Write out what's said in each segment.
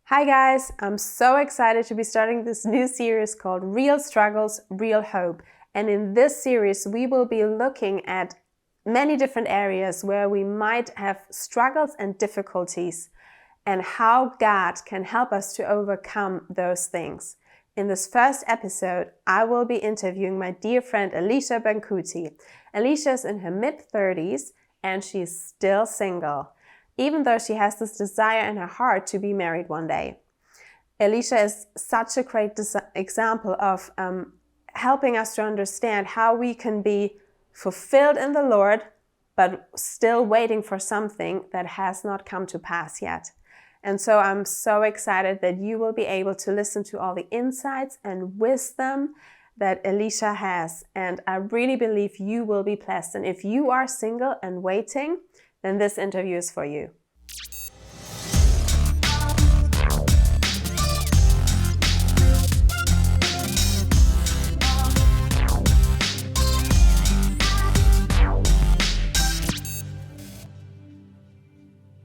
Hi guys, I'm so excited to be starting this new series called Real Struggles, Real Hope. And in this series, we will be looking at many different areas where we might have struggles and difficulties and how God can help us to overcome those things. In this first episode, I will be interviewing my dear friend Allicia Bankuti. Allicia is in her mid-30s and she's still single, even though she has this desire in her heart to be married one day. Allicia is such a great example of helping us to understand how we can be fulfilled in the Lord, but still waiting for something that has not come to pass yet. And so I'm so excited that you will be able to listen to all the insights and wisdom that Allicia has. And I really believe you will be blessed. And if you are single and waiting, then this interview is for you.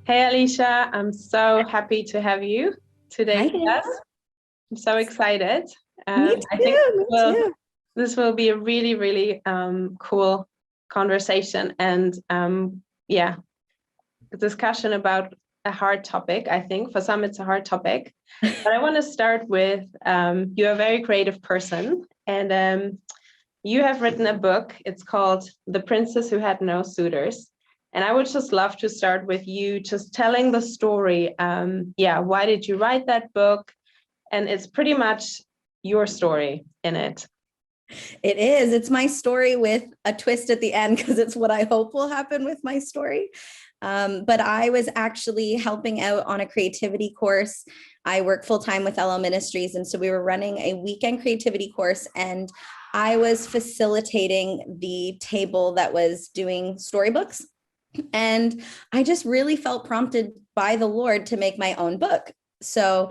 Hey Allicia, I'm so happy to have you today with us. I'm so excited. Me too, I think this will be a really, really cool conversation and a discussion about a hard topic. I think for some it's a hard topic, but I want to start with you're a very creative person and you have written a book. It's called The Princess Who Had No Suitors. And I would just love to start with you just telling the story. Why did you write that book? And it's pretty much your story in it. It is. It's my story with a twist at the end because it's what I hope will happen with my story. But I was actually helping out on a creativity course. I work full-time with Ellel Ministries. And so we were running a weekend creativity course and I was facilitating the table that was doing storybooks. And I just really felt prompted by the Lord to make my own book. So,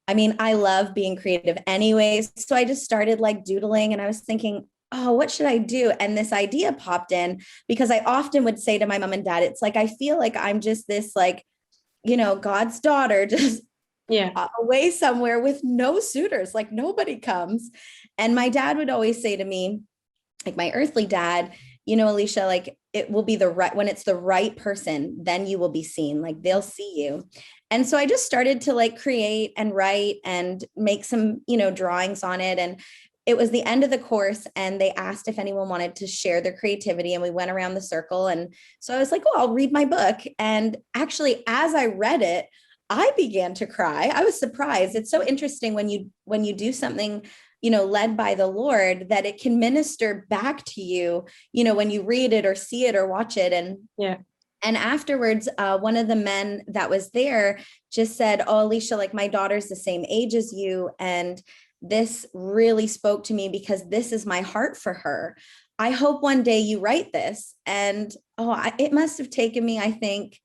I mean, I love being creative anyways. So I just started like doodling and I was thinking, oh, what should I do? And this idea popped in because I often would say to my mom and dad, it's like, I feel like I'm just this like, God's daughter, just away somewhere with no suitors, like nobody comes. And my dad would always say to me, like my earthly dad, Allicia, like it will be when it's the right person, then you will be seen, like they'll see you. And so I just started to like create and write and make some, drawings on it. And it was the end of the course and they asked if anyone wanted to share their creativity and we went around the circle. And so I was like, oh, I'll read my book. And actually, as I read it, I began to cry. I was surprised. It's so interesting when you do something led by the Lord, that it can minister back to you, when you read it or see it or watch it. And afterwards, one of the men that was there just said, oh, Allicia, like my daughter's the same age as you. And this really spoke to me because this is my heart for her. I hope one day you write this. And it must have taken me, I think,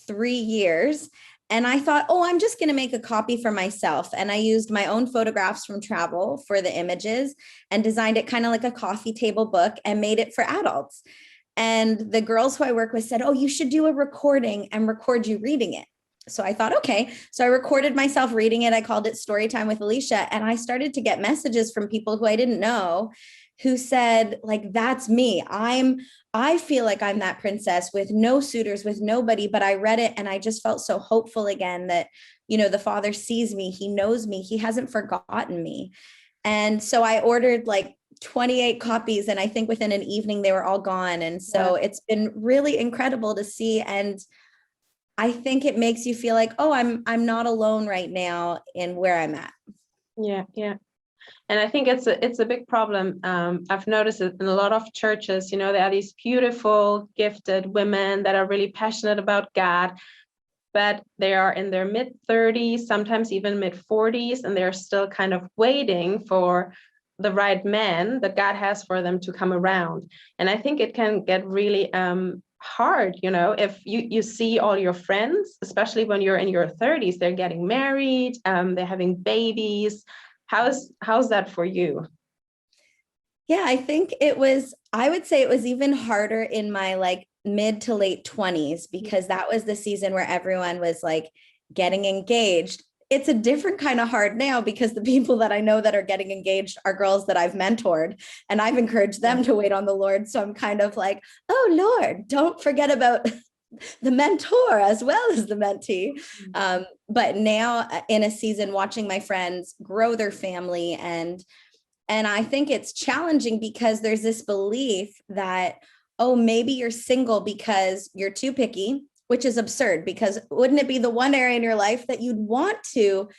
3 years. And I thought, I'm just going to make a copy for myself. And I used my own photographs from travel for the images and designed it kind of like a coffee table book and made it for adults. And the girls who I work with said, oh, you should do a recording and record you reading it. So I thought, okay. So I recorded myself reading it. I called it Storytime with Allicia. And I started to get messages from people who I didn't know who said, like, that's me. I feel like I'm that princess with no suitors, with nobody, but I read it and I just felt so hopeful again that, the Father sees me, he knows me, he hasn't forgotten me. And so I ordered like 28 copies and I think within an evening they were all gone. And so It's been really incredible to see. And I think it makes you feel like, I'm not alone right now in where I'm at. Yeah. And I think it's a big problem. I've noticed it in a lot of churches, there are these beautiful, gifted women that are really passionate about God, but they are in their mid-30s, sometimes even mid-40s, and they're still kind of waiting for the right man that God has for them to come around. And I think it can get really hard, if you see all your friends, especially when you're in your 30s, they're getting married, they're having babies. How's that for you? Yeah, I think I would say it was even harder in my like mid to late 20s, because that was the season where everyone was like getting engaged. it's a different kind of hard now, because the people that I know that are getting engaged are girls that I've mentored, and I've encouraged them to wait on the Lord. So I'm kind of like, oh Lord, don't forget about the mentor as well as the mentee. But now in a season, watching my friends grow their family, and I think it's challenging because there's this belief that, oh, maybe you're single because you're too picky, which is absurd, because wouldn't it be the one area in your life that you'd want to,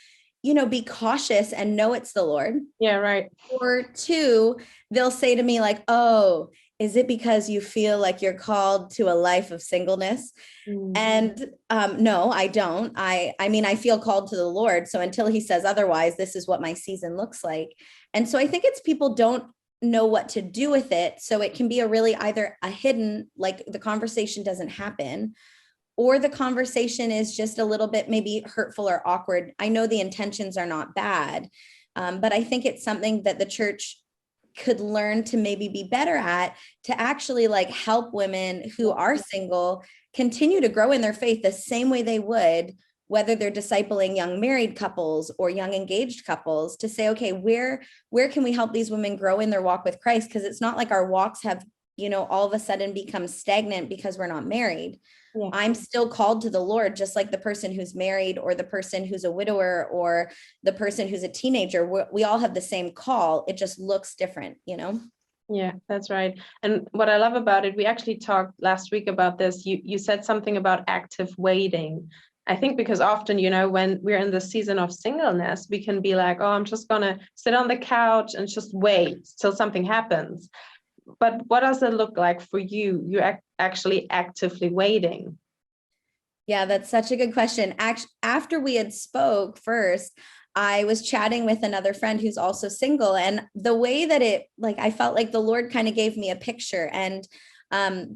be cautious and know it's the Lord? Yeah, right. Or two, they'll say to me like, oh, is it because you feel like you're called to a life of singleness? And no, I don't. I mean, I feel called to the Lord. So until he says otherwise, this is what my season looks like. And so I think it's people don't know what to do with it. So it can be a really either a hidden, like the conversation doesn't happen, or the conversation is just a little bit maybe hurtful or awkward. I know the intentions are not bad, but I think it's something that the church could learn to maybe be better at, to actually like help women who are single continue to grow in their faith the same way they would whether they're discipling young married couples or young engaged couples, to say, okay, where can we help these women grow in their walk with Christ? Because it's not like our walks have, all of a sudden become stagnant because we're not married. Yeah. I'm still called to the Lord, just like the person who's married or the person who's a widower or the person who's a teenager. We all have the same call. It just looks different, Yeah, that's right. And what I love about it, we actually talked last week about this. You said something about active waiting. I think because often, when we're in the season of singleness, we can be like, oh, I'm just going to sit on the couch and just wait till something happens. But what does it look like for you? You're actually actively waiting. Yeah, that's such a good question. After we had spoke first, I was chatting with another friend who's also single, and the way that I felt like the Lord kind of gave me a picture. And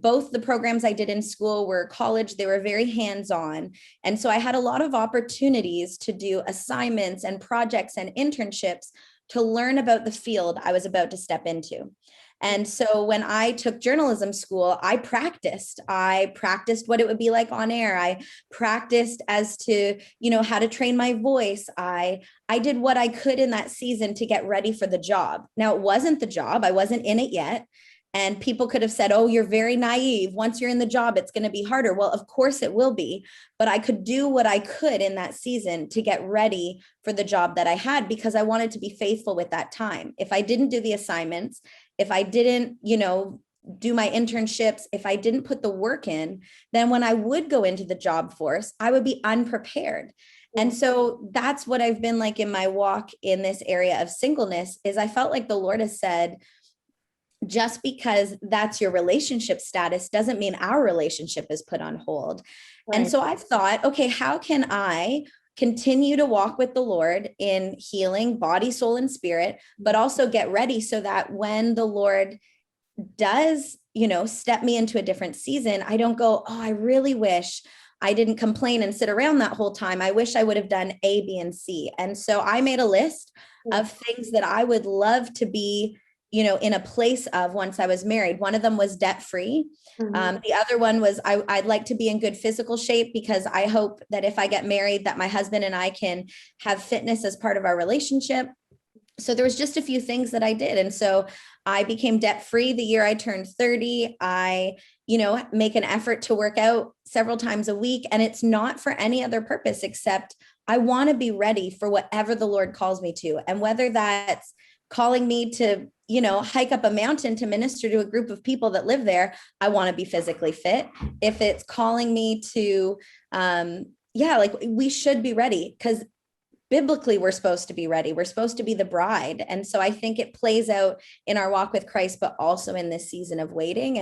both the programs I did in school were college. They were very hands-on. And so I had a lot of opportunities to do assignments and projects and internships to learn about the field I was about to step into. And so when I took journalism school, I practiced what it would be like on air. I practiced as to, how to train my voice. I did what I could in that season to get ready for the job. Now, it wasn't the job. I wasn't in it yet. And people could have said, oh, you're very naive. Once you're in the job, it's going to be harder. Well, of course it will be, but I could do what I could in that season to get ready for the job that I had, because I wanted to be faithful with that time. If I didn't do the assignments, if I didn't, do my internships, if I didn't put the work in, then when I would go into the job force, I would be unprepared. And so that's what I've been like in my walk in this area of singleness, is I felt like the Lord has said, just because that's your relationship status doesn't mean our relationship is put on hold. Right. And so I've thought, okay, how can I continue to walk with the Lord in healing body, soul, and spirit, but also get ready so that when the Lord does, step me into a different season, I don't go, oh, I really wish I didn't complain and sit around that whole time. I wish I would have done A, B, and C. And so I made a list of things that I would love to be, in a place of once I was married. One of them was debt-free. Mm-hmm. The other one was I'd like to be in good physical shape, because I hope that if I get married, that my husband and I can have fitness as part of our relationship. So there was just a few things that I did. And so I became debt-free the year I turned 30. I, make an effort to work out several times a week. And it's not for any other purpose except I want to be ready for whatever the Lord calls me to. And whether that's calling me to, hike up a mountain to minister to a group of people that live there, I want to be physically fit. If it's calling me to, we should be ready, because biblically we're supposed to be ready. We're supposed to be the bride. And so I think it plays out in our walk with Christ, but also in this season of waiting.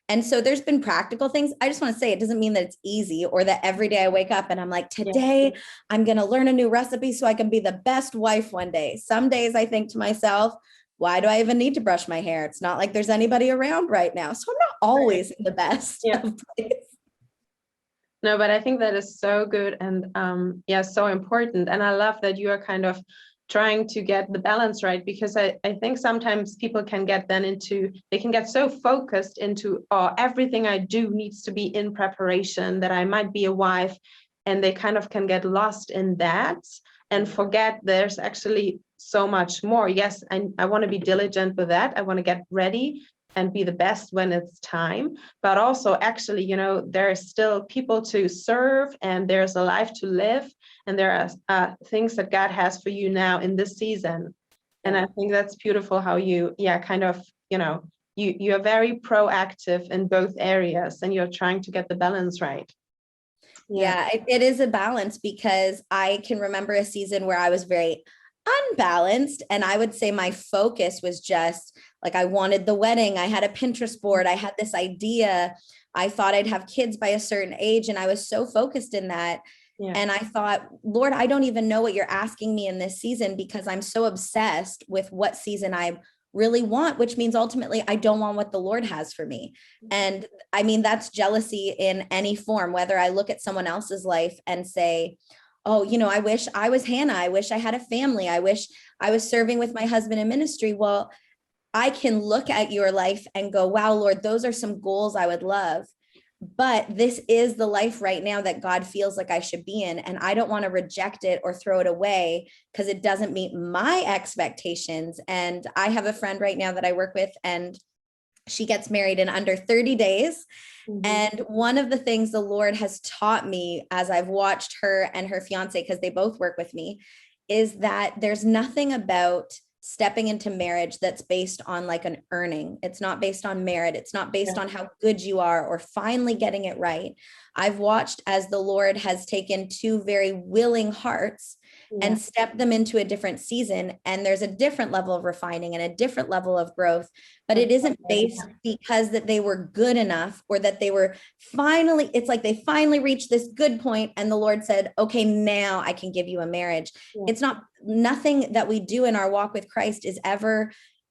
And so there's been practical things. I just want to say, it doesn't mean that it's easy, or that every day I wake up and I'm like, today I'm going to learn a new recipe so I can be the best wife one day. Some days I think to myself, why do I even need to brush my hair? It's not like there's anybody around right now. So I'm not always in the best of place. No, but I think that is so good and so important. And I love that you are kind of trying to get the balance right, because I think sometimes people can get they can get so focused into, oh, everything I do needs to be in preparation, that I might be a wife. and they kind of can get lost in that and forget there's actually so much more. Yes, I want to be diligent with that. I want to get ready and be the best when it's time, but also actually, there are still people to serve, and there's a life to live, and there are things that God has for you now in this season. And I think that's beautiful how you, kind of, you're very proactive in both areas, and you're trying to get the balance right. Yeah, it is a balance, because I can remember a season where I was very unbalanced, and I would say my focus was just like, I wanted the wedding. I had a Pinterest board. I had this idea. I thought I'd have kids by a certain age, and I was so focused in that. Yeah. And I thought, Lord, I don't even know what you're asking me in this season, because I'm so obsessed with what season I really want, which means ultimately I don't want what the Lord has for me. And I mean, that's jealousy in any form, whether I look at someone else's life and say, oh, I wish I was Hannah. I wish I had a family. I wish I was serving with my husband in ministry. Well, I can look at your life and go, wow, Lord, those are some goals I would love. But this is the life right now that God feels like I should be in. And I don't want to reject it or throw it away because it doesn't meet my expectations. And I have a friend right now that I work with, and she gets married in under 30 days. Mm-hmm. And one of the things the Lord has taught me as I've watched her and her fiance, because they both work with me, is that there's nothing about stepping into marriage that's based on like an earning. It's not based on merit. It's not based on how good you are or finally getting it right. I've watched as the Lord has taken two very willing hearts and stepped them into a different season. And there's a different level of refining and a different level of growth, but it isn't based because that they were good enough or that they were finally, it's like they finally reached this good point and the Lord said, okay, now I can give you a marriage. It's not, nothing that we do in our walk with Christ is ever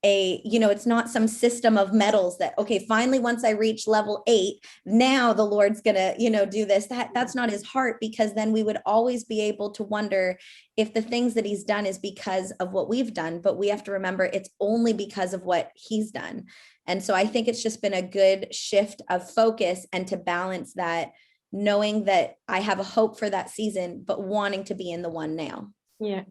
it's not some system of medals that, okay, finally, once I reach level 8, now the Lord's gonna, do this. That's not his heart, because then we would always be able to wonder if the things that he's done is because of what we've done, but we have to remember it's only because of what he's done. And so I think it's just been a good shift of focus and to balance that, knowing that I have a hope for that season, but wanting to be in the one now. Yeah.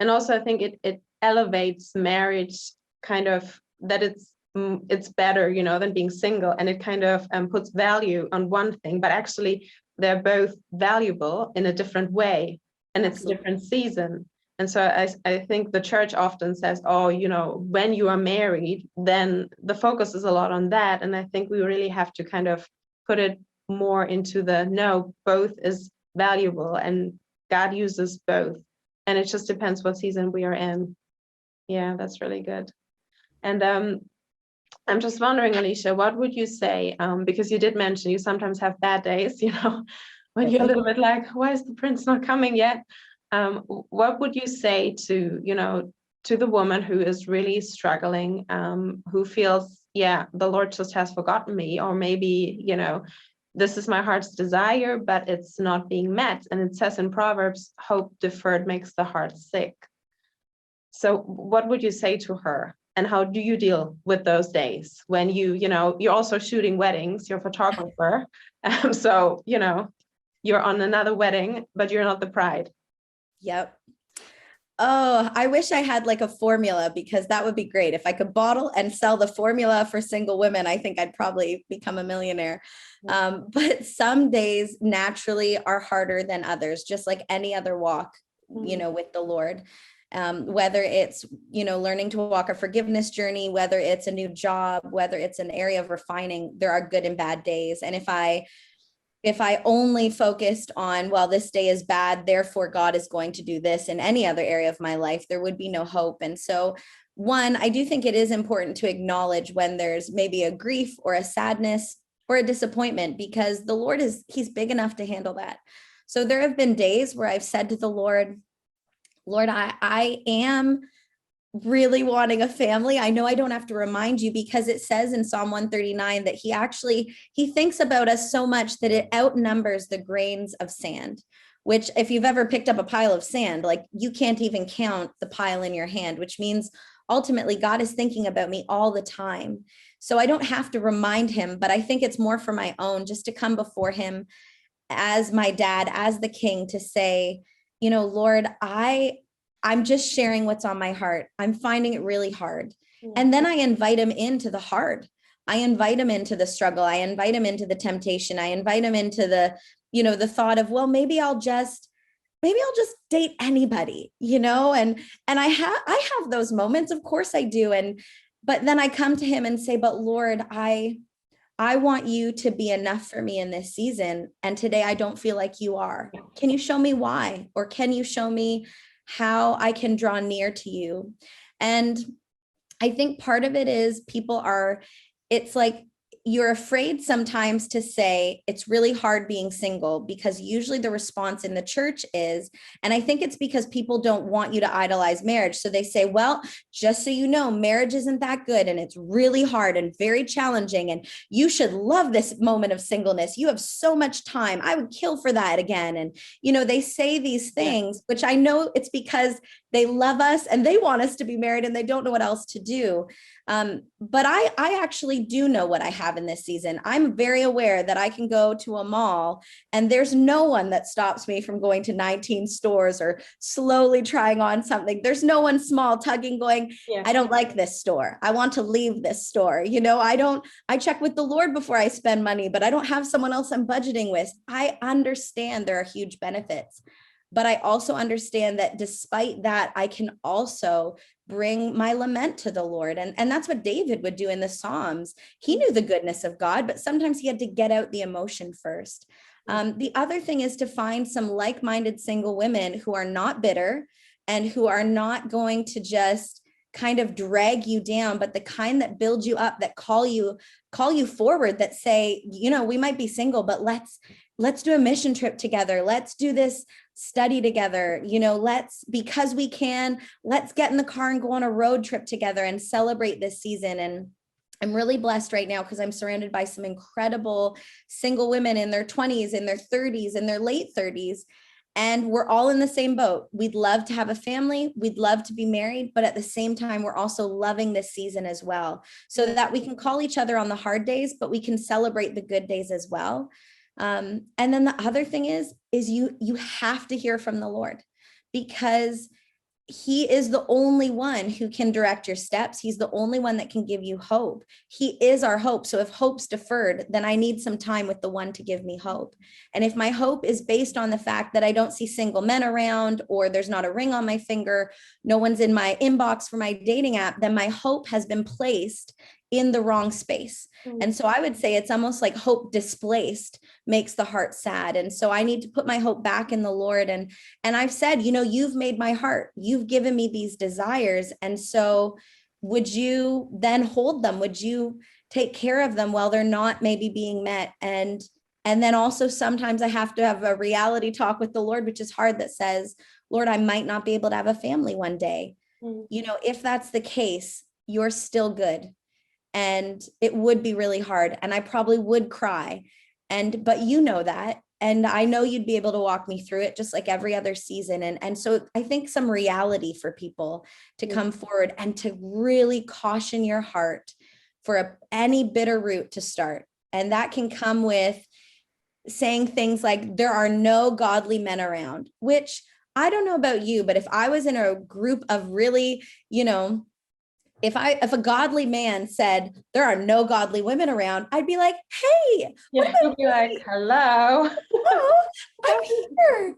And also I think it elevates marriage, kind of that it's better, than being single, and it kind of puts value on one thing, but actually they're both valuable in a different way, and it's a different season. And so I think the church often says, oh, when you are married, then the focus is a lot on that. And I think we really have to kind of put it more into no, both is valuable and God uses both. And it just depends what season we are in. Yeah, that's really good. And I'm just wondering, Allicia, what would you say? Because you did mention you sometimes have bad days, when you're a little bit like, why is the prince not coming yet? What would you say to, to the woman who is really struggling, who feels, the Lord just has forgotten me, or maybe, this is my heart's desire, but it's not being met. And it says in Proverbs, hope deferred makes the heart sick. So what would you say to her? And how do you deal with those days when you're also shooting weddings, you're a photographer. So, you're on another wedding, but you're not the bride. Yep. Oh, I wish I had like a formula, because that would be great. If I could bottle and sell the formula for single women, I think I'd probably become a millionaire. But some days naturally are harder than others, just like any other walk, with the Lord. Whether it's, learning to walk a forgiveness journey, whether it's a new job, whether it's an area of refining, there are good and bad days. And if I only focused on, well, this day is bad, therefore God is going to do this in any other area of my life, there would be no hope. And so one, I do think it is important to acknowledge when there's maybe a grief or a sadness or a disappointment, because the Lord he's big enough to handle that. So there have been days where I've said to the Lord, I am really wanting a family. I know I don't have to remind you, because it says in Psalm 139 that he thinks about us so much that it outnumbers the grains of sand, which if you've ever picked up a pile of sand, like you can't even count the pile in your hand, which means ultimately God is thinking about me all the time. So I don't have to remind him, but I think it's more for my own, just to come before him as my dad, as the king, to say, you know, Lord, I'm just sharing what's on my heart. I'm finding it really hard. And then I invite him into the hard. I invite him into the struggle. I invite him into the temptation. I invite him into the, you know, the thought of, well, maybe I'll just date anybody, you know, and I have those moments. Of course I do. But then I come to him and say, but Lord, I want you to be enough for me in this season. And today I don't feel like you are. Can you show me why? Or can you show me how I can draw near to you? And I think part of it is it's like, you're afraid sometimes to say it's really hard being single, because usually the response in the church is, and I think it's because people don't want you to idolize marriage. So they say, well, just so you know, marriage isn't that good and it's really hard and very challenging. And you should love this moment of singleness. You have so much time. I would kill for that again. And, you know, they say these things, which I know it's because they love us and they want us to be married and they don't know what else to do. But I actually do know what I have in this season. I'm very aware that I can go to a mall and there's no one that stops me from going to 19 stores or slowly trying on something. There's no one small tugging going, I don't like this store. I want to leave this store. You know, I check with the Lord before I spend money, but I don't have someone else I'm budgeting with. I understand there are huge benefits. But I also understand that despite that, I can also bring my lament to the Lord. And that's what David would do in the Psalms. He knew the goodness of God, but sometimes he had to get out the emotion first. The other thing is to find some like-minded single women who are not bitter and who are not going to just kind of drag you down, but the kind that build you up, that call you forward, that say, you know, we might be single, but let's do a mission trip together. Let's do this study together. You know, because we can, let's get in the car and go on a road trip together and celebrate this season. And I'm really blessed right now because I'm surrounded by some incredible single women in their 20s, in their 30s, in their late 30s. And we're all in the same boat. We'd love to have a family. We'd love to be married, but at the same time, we're also loving this season as well, so that we can call each other on the hard days, but we can celebrate the good days as well. And then the other thing is you have to hear from the Lord, because he is the only one who can direct your steps. He's the only one that can give you hope. He is our hope. So if hope's deferred, then I need some time with the one to give me hope. And if my hope is based on the fact that I don't see single men around, or there's not a ring on my finger, no one's in my inbox for my dating app, then my hope has been placed in the wrong space. And so I would say it's almost like hope displaced makes the heart sad. And so I need to put my hope back in the Lord. And I've said, you know, you've made my heart, you've given me these desires. And so would you then hold them? Would you take care of them while they're not maybe being met? And then also sometimes I have to have a reality talk with the Lord, which is hard, that says, Lord, I might not be able to have a family one day. You know, if that's the case, you're still good. And it would be really hard. And I probably would cry. But you know that. And I know you'd be able to walk me through it just like every other season. And so I think some reality for people to come forward and to really caution your heart for any bitter root to start. And that can come with saying things like, there are no godly men around, which I don't know about you, but if I was in a group of really, you know, if a godly man said there are no godly women around, I'd be like, hey, yeah, you'd be like, hello, I'm here.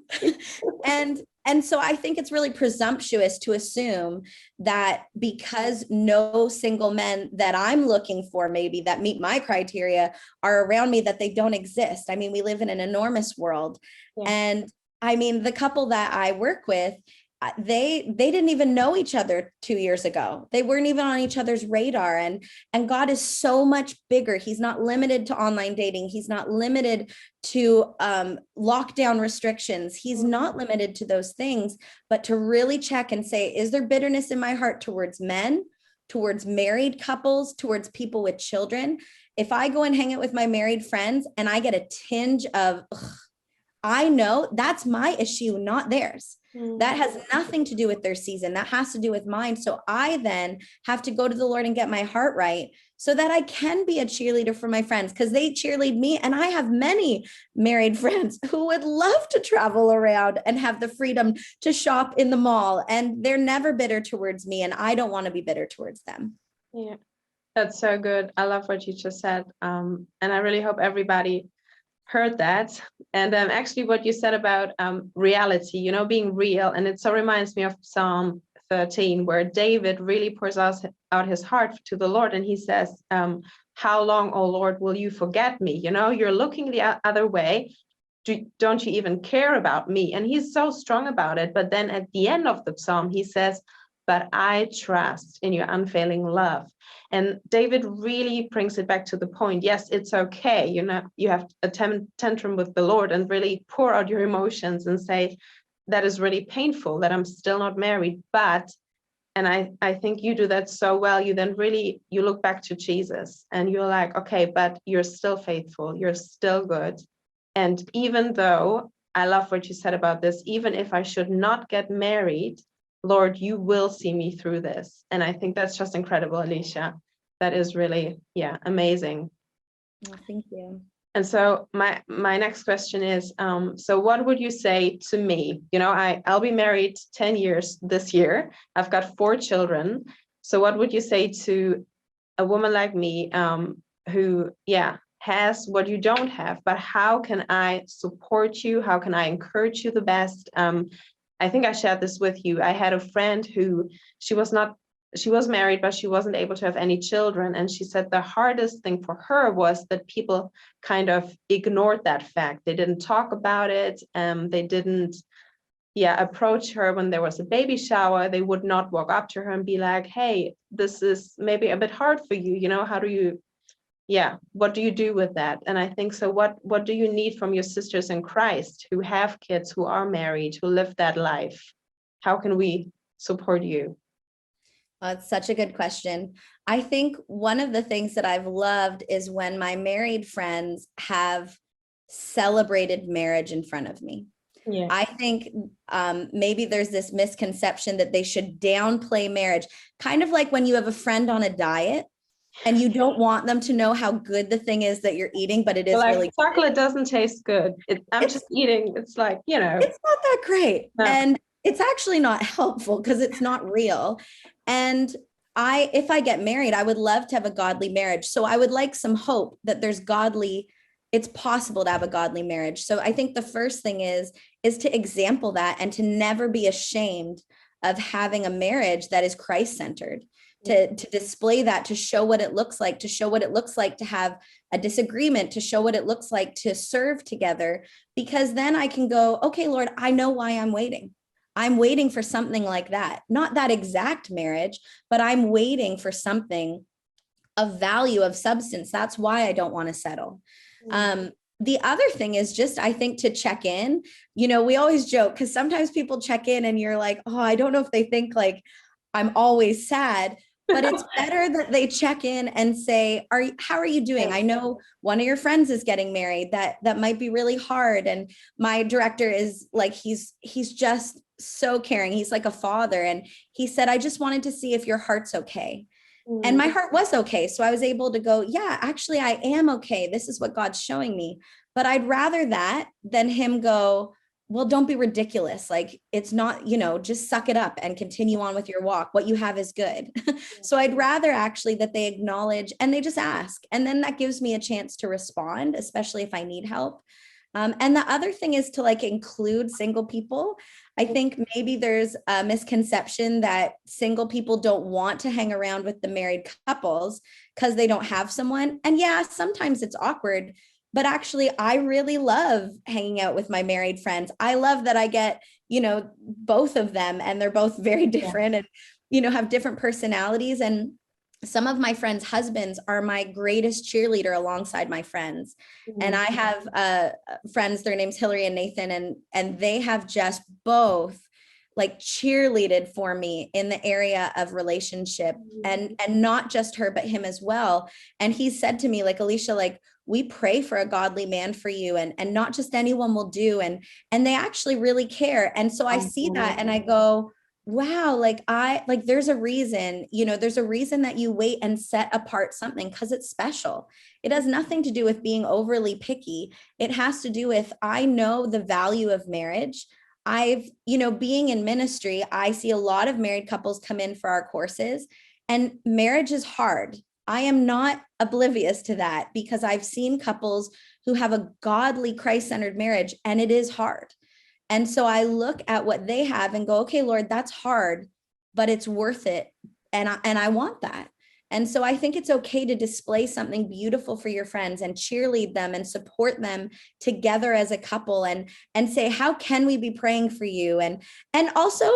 And so I think it's really presumptuous to assume that because no single men that I'm looking for, maybe that meet my criteria, are around me, that they don't exist. I mean, we live in an enormous world. And I mean, the couple that I work with, they didn't even know each other 2 years ago. They weren't even on each other's radar. And God is so much bigger. He's not limited to online dating. He's not limited to lockdown restrictions. He's not limited to those things, but to really check and say, is there bitterness in my heart towards men, towards married couples, towards people with children? If I go and hang out with my married friends and I get a tinge of, I know that's my issue, not theirs. That has nothing to do with their season. That has to do with mine. So I then have to go to the Lord and get my heart right so that I can be a cheerleader for my friends, because they cheerlead me. And I have many married friends who would love to travel around and have the freedom to shop in the mall. And they're never bitter towards me. And I don't want to be bitter towards them. Yeah, that's so good. I love what you just said. And I really hope everybody heard that. And actually what you said about reality, you know, being real. And it so reminds me of Psalm 13, where David really pours out his heart to the Lord. And he says, how long, oh Lord, will you forget me? You know, you're looking the other way. Don't you even care about me? And he's so strong about it. But then at the end of the Psalm, he says, but I trust in your unfailing love. And David really brings it back to the point. Yes, it's okay. You know, you have a tantrum with the Lord and really pour out your emotions and say, that is really painful that I'm still not married. But, and I think you do that so well, you then really, you look back to Jesus and you're like, okay, but you're still faithful. You're still good. And even though, I love what you said about this, even if I should not get married, Lord, you will see me through this. And I think that's just incredible, Allicia. That is really, yeah, amazing. Well, thank you. And so my next question is, so what would you say to me? You know, I'll be married 10 years this year. I've got 4 children. So what would you say to a woman like me who, yeah, has what you don't have, but how can I support you? How can I encourage you the best? I think I shared this with you. I had a friend who she was married, but she wasn't able to have any children. And she said the hardest thing for her was that people kind of ignored that fact. They didn't talk about it. They didn't, approach her when there was a baby shower. They would not walk up to her and be like, hey, this is maybe a bit hard for you. You know, how do you, what do you do with that? And I think so what do you need from your sisters in Christ who have kids, who are married, who live that life? How can we support you? It's such a good question. I think one of the things that I've loved is when my married friends have celebrated marriage in front of me. Yeah. I think maybe there's this misconception that they should downplay marriage, kind of like when you have a friend on a diet and you don't want them to know how good the thing is that you're eating, but it is like, really chocolate doesn't taste good. I'm just eating. It's like, you know, it's not that great. No. And it's actually not helpful because it's not real. And if I get married, I would love to have a godly marriage. So I would like some hope that it's possible to have a godly marriage. So I think the first thing is to example that and to never be ashamed of having a marriage that is Christ-centered, to display that, to show what it looks like, to have a disagreement, to show what it looks like to serve together, because then I can go, okay, Lord, I know why I'm waiting. I'm waiting for something like that, not that exact marriage, but I'm waiting for something of value, of substance. That's why I don't want to settle. The other thing is just, I think, to check in. You know, we always joke because sometimes people check in and you're like, oh, I don't know if they think like I'm always sad, but it's better that they check in and say, how are you doing? I know one of your friends is getting married. That might be really hard. And my director is like, he's just so caring. He's like a father. And he said, I just wanted to see if your heart's okay. And my heart was okay. So I was able to go, yeah, actually, I am okay. This is what God's showing me. But I'd rather that than him go, well, don't be ridiculous. Like, it's not, just suck it up and continue on with your walk. What you have is good. So I'd rather actually that they acknowledge and they just ask. And then that gives me a chance to respond, especially if I need help. And the other thing is to like include single people. I think maybe there's a misconception that single people don't want to hang around with the married couples because they don't have someone. And yeah, sometimes it's awkward, but actually I really love hanging out with my married friends. I love that I get, both of them, and they're both very different and, have different personalities. And some of my friends' husbands are my greatest cheerleader alongside my friends. And I have friends, their names Hillary and Nathan, and they have just both like cheerleaded for me in the area of relationship, and not just her, but him as well. And he said to me, like, Allicia, like, we pray for a godly man for you, and not just anyone will do. And they actually really care. And so I see that and I go, wow, like there's a reason, there's a reason that you wait and set apart something, because it's special. It has nothing to do with being overly picky. It has to do with, I know the value of marriage. Being in ministry, I see a lot of married couples come in for our courses, and marriage is hard. I am not oblivious to that, because I've seen couples who have a godly, Christ-centered marriage, and it is hard. And so I look at what they have and go, okay, Lord, that's hard, but it's worth it. And I want that. And so I think it's okay to display something beautiful for your friends and cheerlead them and support them together as a couple, and say, how can we be praying for you? And also,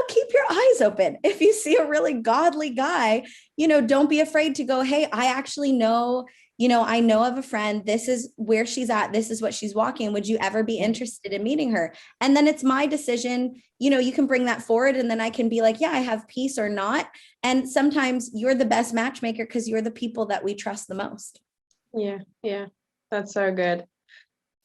keep your eyes open. If you see a really godly guy, don't be afraid to go, hey, I actually know, I know of a friend, this is where she's at, this is what she's walking. Would you ever be interested in meeting her? And then it's my decision. You can bring that forward, and then I can be like, yeah, I have peace or not. And sometimes you're the best matchmaker because you're the people that we trust the most. Yeah. That's so good.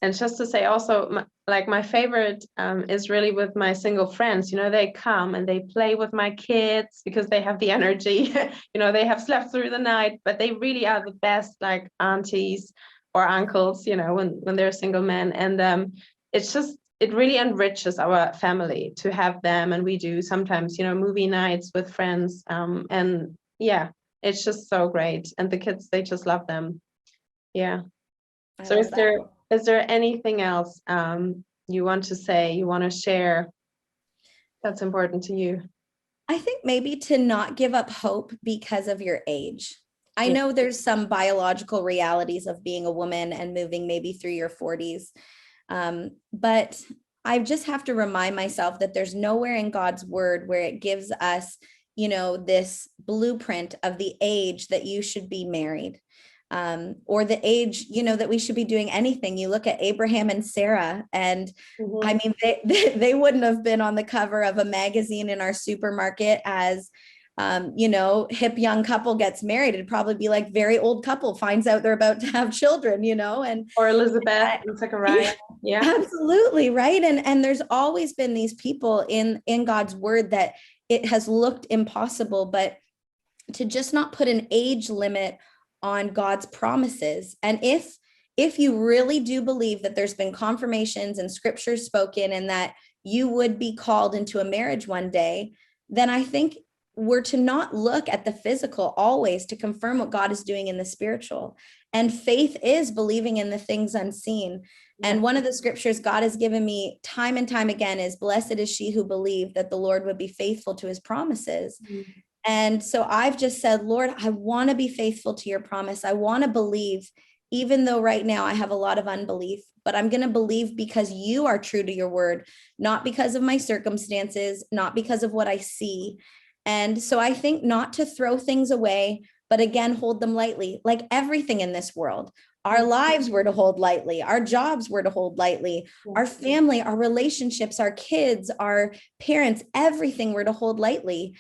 And just to say also, my favorite is really with my single friends. They come and they play with my kids because they have the energy. They have slept through the night, but they really are the best, like aunties or uncles, when they're single men. And it really enriches our family to have them. And we do sometimes, movie nights with friends. And yeah, it's just so great. And the kids, they just love them. Yeah. So is there anything else you want to say, you want to share that's important to you? I think maybe to not give up hope because of your age. I know there's some biological realities of being a woman and moving maybe through your 40s. But I just have to remind myself that there's nowhere in God's word where it gives us, this blueprint of the age that you should be married. Or the age, that we should be doing anything. You look at Abraham and Sarah, and I mean, they wouldn't have been on the cover of a magazine in our supermarket as, hip young couple gets married. It'd probably be like very old couple finds out they're about to have children, or Elizabeth and Zechariah. Yeah, absolutely. Right. And there's always been these people in God's word that it has looked impossible, but to just not put an age limit on God's promises. And if you really do believe that there's been confirmations and scriptures spoken and that you would be called into a marriage one day, then I think we're to not look at the physical always to confirm what God is doing in the spiritual. And faith is believing in the things unseen. Yeah. And one of the scriptures God has given me time and time again is, blessed is she who believed that the Lord would be faithful to his promises. Mm-hmm. And so I've just said, Lord, I want to be faithful to your promise. I want to believe, even though right now I have a lot of unbelief, but I'm going to believe because you are true to your word, not because of my circumstances, not because of what I see. And so I think not to throw things away, but again, hold them lightly, like everything in this world. Our lives were to hold lightly. Our jobs were to hold lightly. Our family, our relationships, our kids, our parents, everything were to hold lightly.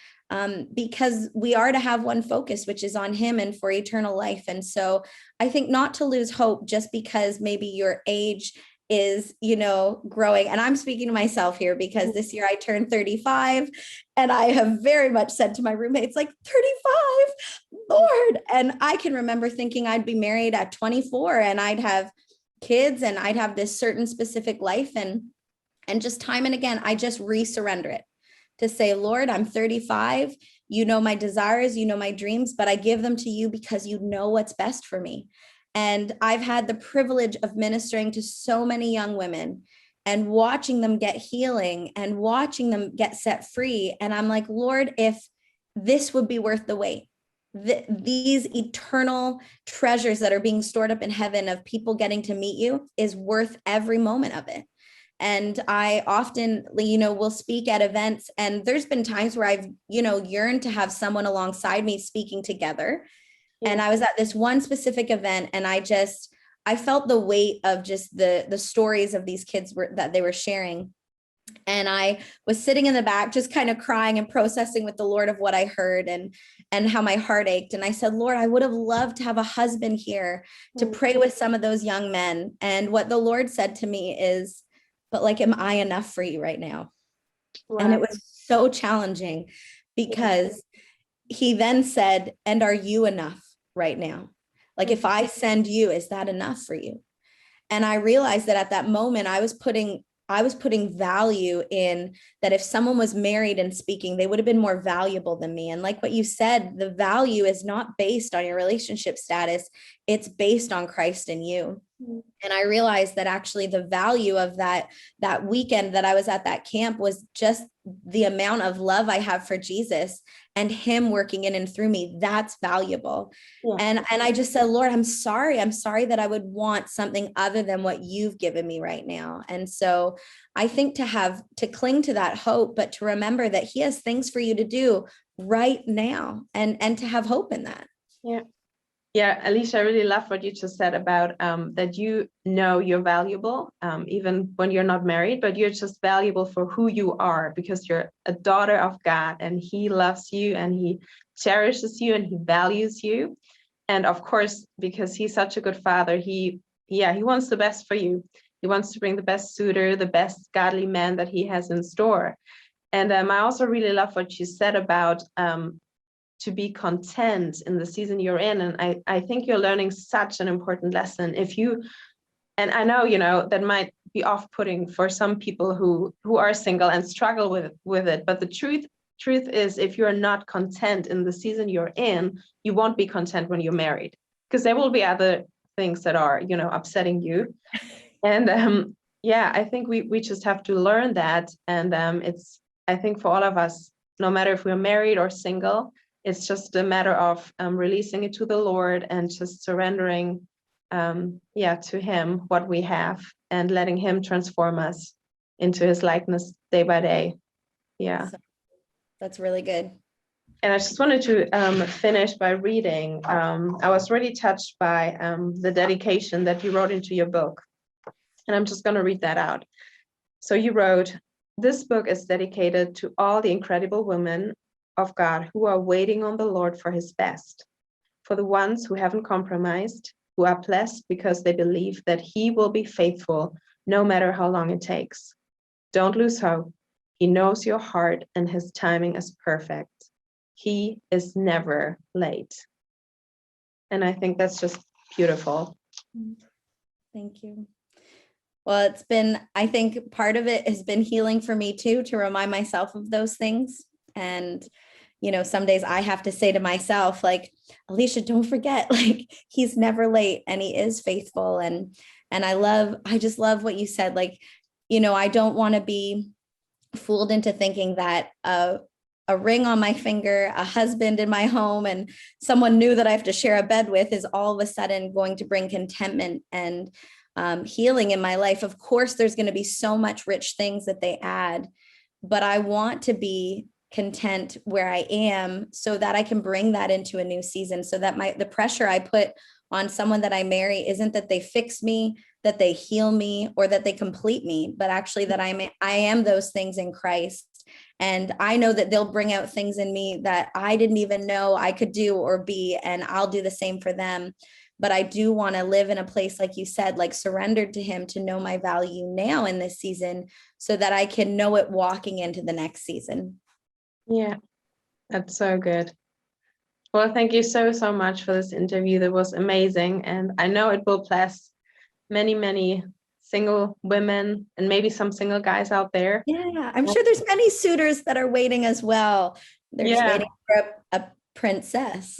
Because we are to have one focus, which is on him and for eternal life. And so I think not to lose hope just because maybe your age is, growing. And I'm speaking to myself here because this year I turned 35, and I have very much said to my roommates, like, 35, Lord. And I can remember thinking I'd be married at 24 and I'd have kids and I'd have this certain specific life. And just time and again, I just resurrender it. To say, Lord, I'm 35, you know my desires, you know my dreams, but I give them to you because you know what's best for me. And I've had the privilege of ministering to so many young women and watching them get healing and watching them get set free. And I'm like, Lord, if this would be worth the wait, these eternal treasures that are being stored up in heaven of people getting to meet you is worth every moment of it. And I often, will speak at events, and there's been times where I've, yearned to have someone alongside me speaking together. Yeah. And I was at this one specific event, and I felt the weight of just the stories of these kids that they were sharing. And I was sitting in the back, just kind of crying and processing with the Lord of what I heard. And and how my heart ached. And I said, Lord, I would have loved to have a husband here to pray with some of those young men. And what the Lord said to me is, but like, am I enough for you right now? Wow. And it was so challenging because he then said, and are you enough right now? Like, if I send you, is that enough for you? And I realized that at that moment, I was putting value in that. If someone was married and speaking, they would have been more valuable than me. And like what you said, the value is not based on your relationship status. It's based on Christ in you. And I realized that actually the value of that weekend that I was at that camp was just the amount of love I have for Jesus and him working in and through me. That's valuable. Yeah. And I just said, Lord, I'm sorry that I would want something other than what you've given me right now. And so I think to cling to that hope, but to remember that he has things for you to do right now, and to have hope in that. Yeah. Yeah, Allicia, I really love what you just said about that you're valuable, even when you're not married, but you're just valuable for who you are, because you're a daughter of God and he loves you and he cherishes you and he values you. And of course, because he's such a good father, he wants the best for you. He wants to bring the best suitor, the best godly man that he has in store. And I also really love what you said about to be content in the season you're in. And I think you're learning such an important lesson. And I know, that might be off-putting for some people who are single and struggle with it. But the truth is, if you're not content in the season you're in, you won't be content when you're married, because there will be other things that are, upsetting you. And I think we just have to learn that. And I think for all of us, no matter if we're married or single, it's just a matter of releasing it to the Lord and just surrendering, to him what we have and letting him transform us into his likeness day by day. Yeah. That's really good. And I just wanted to finish by reading. I was really touched by the dedication that you wrote into your book. And I'm just going to read that out. So you wrote, "This book is dedicated to all the incredible women of God who are waiting on the Lord for his best, for the ones who haven't compromised, who are blessed because they believe that he will be faithful no matter how long it takes. Don't lose hope. He knows your heart and his timing is perfect. He is never late." And I think that's just beautiful. Thank you. Well, I think part of it has been healing for me too, to remind myself of those things. And some days I have to say to myself, like, Allicia, don't forget, like, he's never late and he is faithful. And I just love what you said. Like, I don't want to be fooled into thinking that a ring on my finger, a husband in my home, and someone new that I have to share a bed with is all of a sudden going to bring contentment and healing in my life. Of course, there's going to be so much rich things that they add, but I want to be content where I am so that I can bring that into a new season, so that the pressure I put on someone that I marry isn't that they fix me, that they heal me, or that they complete me, but actually that I am those things in Christ. And I know that they'll bring out things in me that I didn't even know I could do or be, and I'll do the same for them. But I do want to live in a place, like you said, like surrendered to him, to know my value now in this season so that I can know it walking into the next season. Yeah, that's so good. Well, thank you so much for this interview. That was amazing. And I know it will bless many, many single women and maybe some single guys out there. Yeah, I'm sure there's many suitors that are waiting as well. They're just waiting for a princess.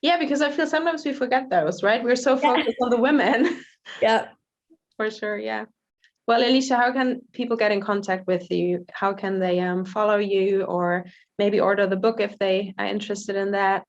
Yeah, because I feel sometimes we forget those, right? We're so focused on the women. Yeah. For sure, yeah. Well, Allicia, how can people get in contact with you? How can they follow you, or maybe order the book if they are interested in that?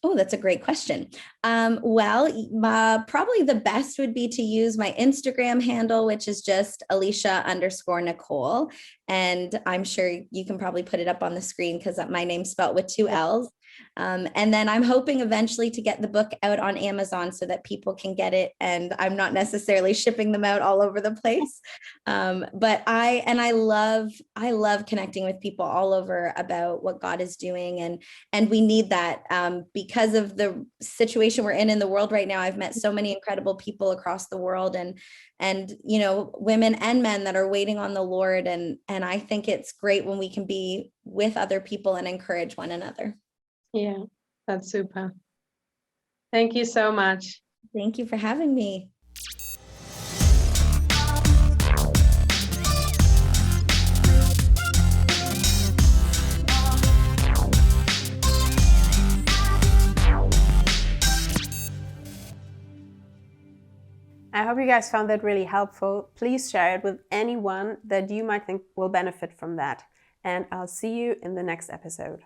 Oh, that's a great question. Probably the best would be to use my Instagram handle, which is just Allicia_Nicole. And I'm sure you can probably put it up on the screen because my name's spelled with 2 L's. And then I'm hoping eventually to get the book out on Amazon so that people can get it. And I'm not necessarily shipping them out all over the place. But I love connecting with people all over about what God is doing. And we need that because of the situation we're in the world right now. I've met so many incredible people across the world and women and men that are waiting on the Lord. And I think it's great when we can be with other people and encourage one another. Yeah, that's super. Thank you so much. Thank you for having me. I hope you guys found that really helpful. Please share it with anyone that you might think will benefit from that. And I'll see you in the next episode.